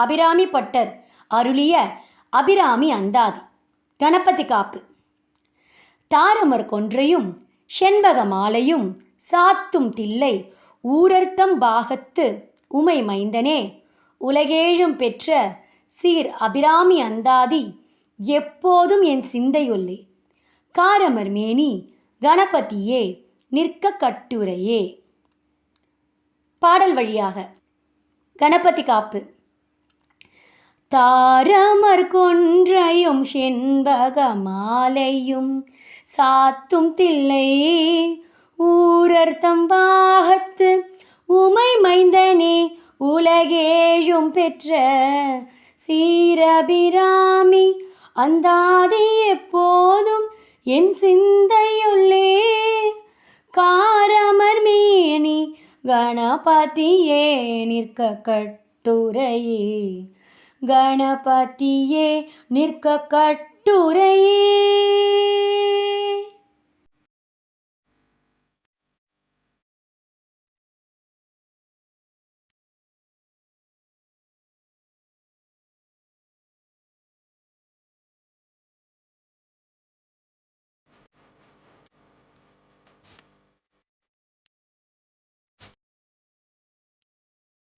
Abirami butter அருளிய அபிராமி அந்தாதி. கணபதி காப்பு. தாரமர் கொன்றையும் செண்பக மாலையும் சாத்தும் தில்லை ஊரர்த்தம் பாகத்து உமை மைந்தனே, உலகேழும் பெற்ற சீர் அபிராமி அந்தாதி எப்போதும் என் சிந்தையுள்ளே. காரமர் மேனி கணபதியே நிற்க கட்டுரையே. பாடல் வழியாக கணபதி காப்பு. தாரமர் கொன்றையும் செண்பக மாலையும் சாத்தும் தில்லை ஊரர்த்தம் பாகத்து உமை மைந்தனே, உலகேழும் பெற்ற சீரபிராமி அந்தாதி எப்போதும் என் சிந்தையுள்ளே. காரமர் மேனி கணபதியே நிற்க கட்டுரையே, கணபதியே நிற்க கட்டுரையே.